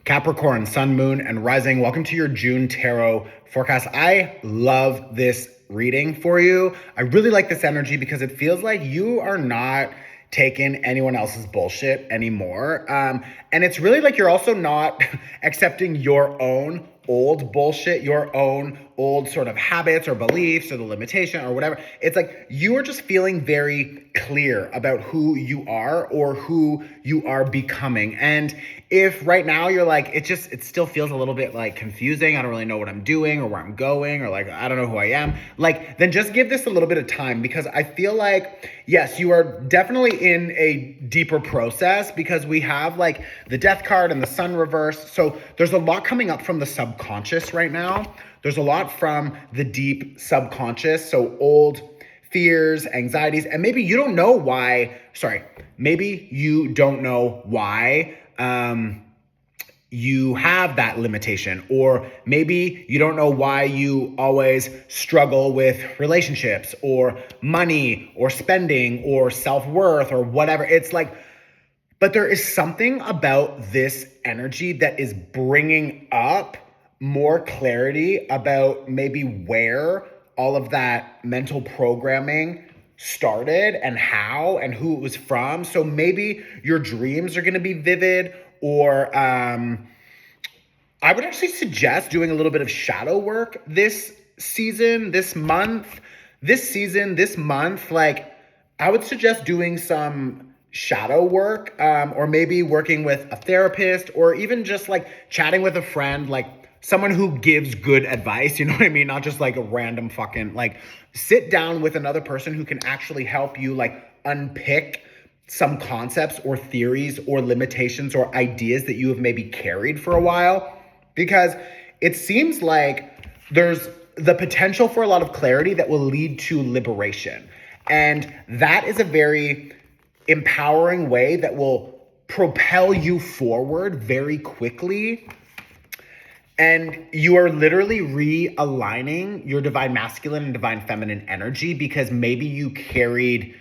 Capricorn, Sun, Moon, and Rising. Welcome to your June Tarot forecast. I love this reading for you. I really like this energy because it feels like you are not taking anyone else's bullshit anymore. And it's really like you're also not accepting your own old bullshit, your own old sort of habits or beliefs or the limitation or whatever. It's like you are just feeling very clear about who you are or who you are becoming. And if right now you're like, it still feels a little bit like confusing. I don't really know what I'm doing or where I'm going, or like, I don't know who I am. Like, then just give this a little bit of time, because I feel like, yes, you are definitely in a deeper process, because we have like the Death card and the Sun reversed. So there's a lot coming up from the subconscious right now. There's a lot from the deep subconscious. So old fears, anxieties, and maybe you don't know why, maybe you don't know why you have that limitation, or maybe you don't know why you always struggle with relationships or money or spending or self-worth or whatever. It's like, but there is something about this energy that is bringing up more clarity about maybe where all of that mental programming started and how and who it was from. So maybe your dreams are going to be vivid, or I would actually suggest doing a little bit of shadow work this season, this month. Like, I would suggest doing some shadow work, or maybe working with a therapist, or even just like chatting with a friend, like someone who gives good advice, you know what I mean? Not just like a random fucking, like, sit down with another person who can actually help you like unpick some concepts or theories or limitations or ideas that you have maybe carried for a while. Because it seems like there's the potential for a lot of clarity that will lead to liberation. And that is a very empowering way that will propel you forward very quickly. And you are literally realigning your divine masculine and divine feminine energy, because maybe you carried,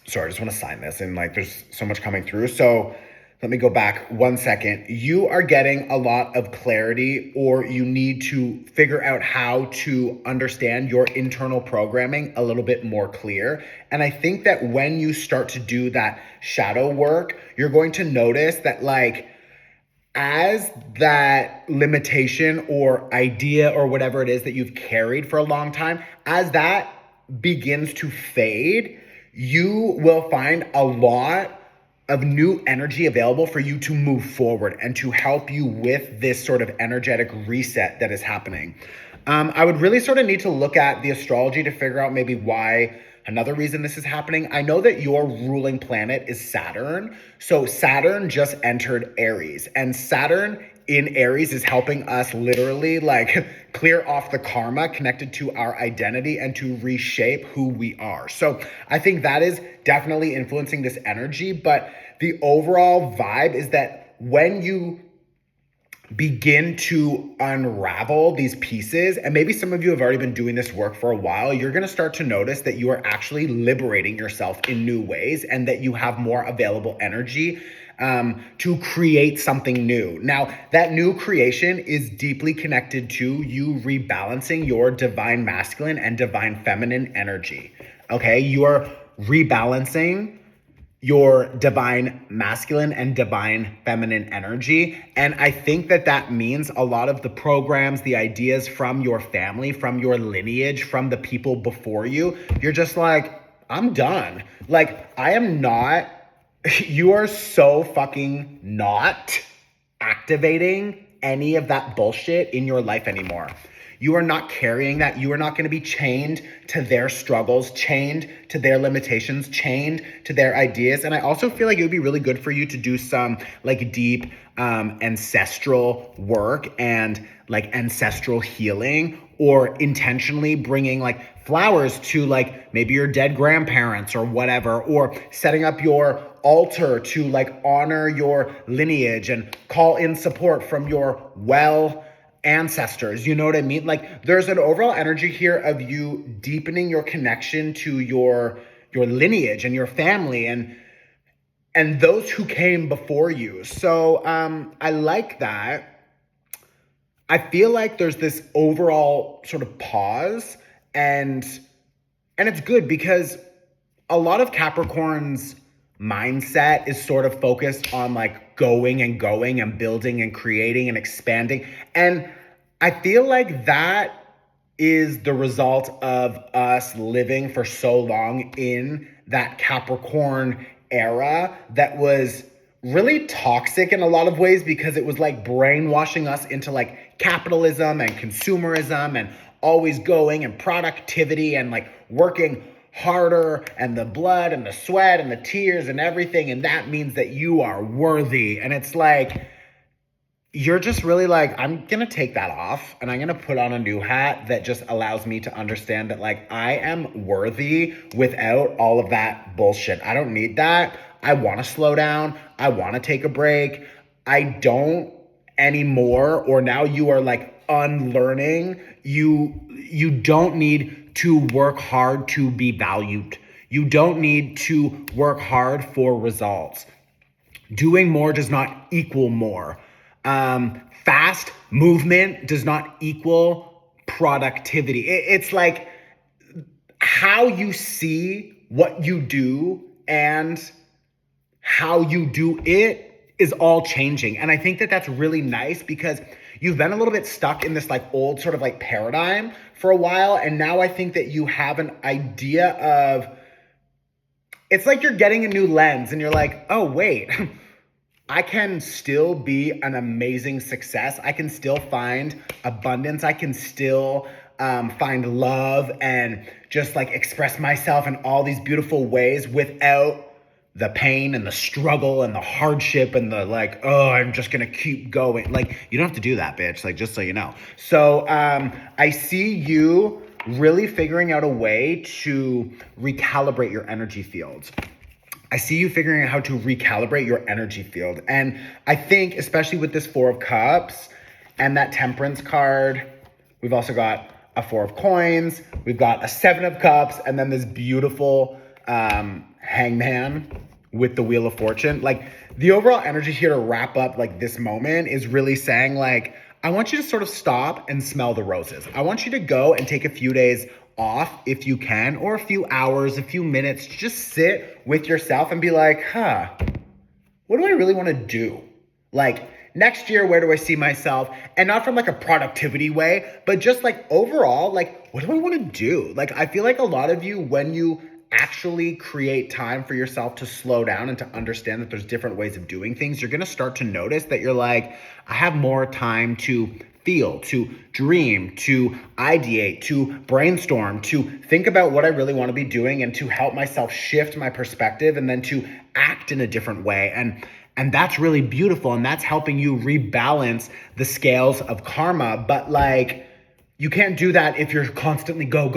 sorry, I just want to sign this, and like there's so much coming through. So let me go back 1 second. You are getting a lot of clarity, or you need to figure out how to understand your internal programming a little bit more clear. And I think that when you start to do that shadow work, you're going to notice that, like, as that limitation or idea or whatever it is that you've carried for a long time, as that begins to fade, you will find a lot of new energy available for you to move forward and to help you with this sort of energetic reset that is happening. I would really sort of need to look at the astrology to figure out maybe why. Another reason this is happening, I know that your ruling planet is Saturn. So Saturn just entered Aries, and Saturn in Aries is helping us literally like clear off the karma connected to our identity and to reshape who we are. So I think that is definitely influencing this energy. But the overall vibe is that when you begin to unravel these pieces, and maybe some of you have already been doing this work for a while, you're going to start to notice that you are actually liberating yourself in new ways, and that you have more available energy to create something new. Now, that new creation is deeply connected to you rebalancing your divine masculine and divine feminine energy. Okay, you are rebalancing your divine masculine and divine feminine energy. And I think that that means a lot of the programs, the ideas from your family, from your lineage, from the people before you, you're just like, I'm done. Like, I am not, you are so fucking not activating any of that bullshit in your life anymore. You are not carrying that. You are not going to be chained to their struggles, chained to their limitations, chained to their ideas. And I also feel like it would be really good for you to do some like deep ancestral work and like ancestral healing, or intentionally bringing like flowers to like maybe your dead grandparents or whatever, or setting up your altar to like honor your lineage and call in support from your ancestors, you know what I mean? Like, there's an overall energy here of you deepening your connection to your lineage and your family, and and those who came before you. So I like that. I feel like there's this overall sort of pause, and it's good because a lot of Capricorn's mindset is sort of focused on like going and building and creating and expanding. And I feel like that is the result of us living for so long in that Capricorn era that was really toxic in a lot of ways, because it was like brainwashing us into like capitalism and consumerism and always going and productivity and like working harder and the blood and the sweat and the tears and everything. And that means that you are worthy. And it's like, you're just really like, I'm going to take that off and I'm going to put on a new hat that just allows me to understand that like I am worthy without all of that bullshit. I don't need that. I want to slow down. I want to take a break. I don't anymore. Or now you are like unlearning. You don't need to work hard to be valued. You don't need to work hard for results. Doing more does not equal more. Fast movement does not equal productivity. It's like how you see what you do and how you do it is all changing. And I think that that's really nice because you've been a little bit stuck in this like old sort of like paradigm for a while. And now I think that you have an idea of, it's like you're getting a new lens and you're like, oh, wait, I can still be an amazing success. I can still find abundance. I can still find love and just like express myself in all these beautiful ways without the pain and the struggle and the hardship and the like, oh, I'm just going to keep going. Like, you don't have to do that, bitch. Like, just so you know. So I see you really figuring out a way to recalibrate your energy fields. I see you figuring out how to recalibrate your energy field. And I think, especially with this Four of Cups and that Temperance card, we've also got a Four of Coins, we've got a Seven of Cups, and then this beautiful Hangman with the Wheel of Fortune. Like, the overall energy here to wrap up like this moment is really saying like, I want you to sort of stop and smell the roses. I want you to go and take a few days off if you can, or a few hours, a few minutes, just sit with yourself and be like, what do I really want to do? Like, next year, where do I see myself? And not from like a productivity way, but just like overall, like, what do I want to do? Like, I feel like a lot of you, when you actually create time for yourself to slow down and to understand that there's different ways of doing things, you're going to start to notice that you're like, I have more time to feel, to dream, to ideate, to brainstorm, to think about what I really want to be doing and to help myself shift my perspective and then to act in a different way. And that's really beautiful. And that's helping you rebalance the scales of karma. But like, you can't do that if you're constantly go,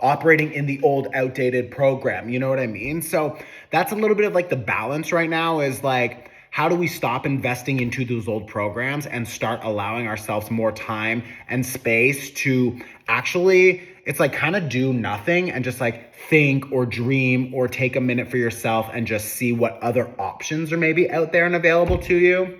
operating in the old outdated program. You know what I mean? So that's a little bit of like the balance right now is like, how do we stop investing into those old programs and start allowing ourselves more time and space to actually, it's like kind of do nothing and just like think or dream or take a minute for yourself and just see what other options are maybe out there and available to you.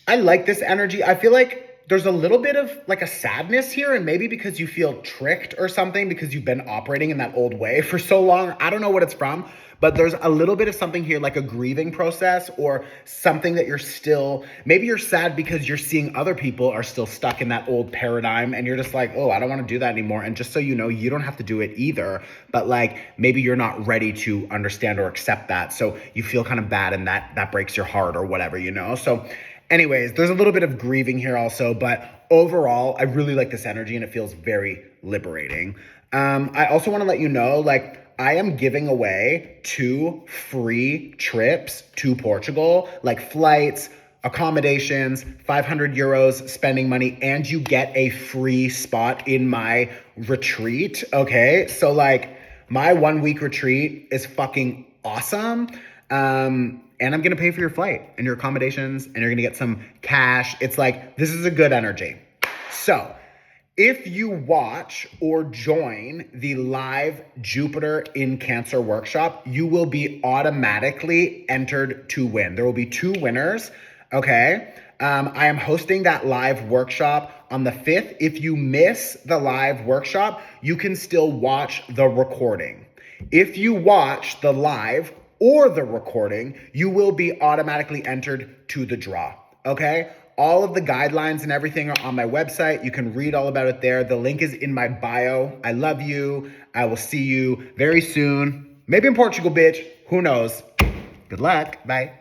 I like this energy. I feel like there's a little bit of like a sadness here, and maybe because you feel tricked or something because you've been operating in that old way for so long. I don't know what it's from, but there's a little bit of something here, like a grieving process or something that you're still, maybe you're sad because you're seeing other people are still stuck in that old paradigm and you're just like, oh, I don't want to do that anymore. And just so you know, you don't have to do it either, but like maybe you're not ready to understand or accept that. So you feel kind of bad and that breaks your heart or whatever, you know? So anyways, there's a little bit of grieving here also, but overall, I really like this energy and it feels very liberating. I also want to let you know, like, I am giving away 2 free trips to Portugal, like flights, accommodations, 500 euros spending money, and you get a free spot in my retreat, okay? So, like, my 1-week retreat is fucking awesome. And I'm going to pay for your flight and your accommodations, and you're going to get some cash. It's like, this is a good energy. So If you watch or join the live Jupiter in Cancer workshop, you will be automatically entered to win. There will be 2 winners, okay? I am hosting that live workshop on the 5th. If you miss the live workshop, you can still watch the recording. If you watch the live or the recording, you will be automatically entered to the draw, okay? All of the guidelines and everything are on my website. You can read all about it there. The link is in my bio. I love you. I will see you very soon. Maybe in Portugal, bitch. Who knows? Good luck. Bye.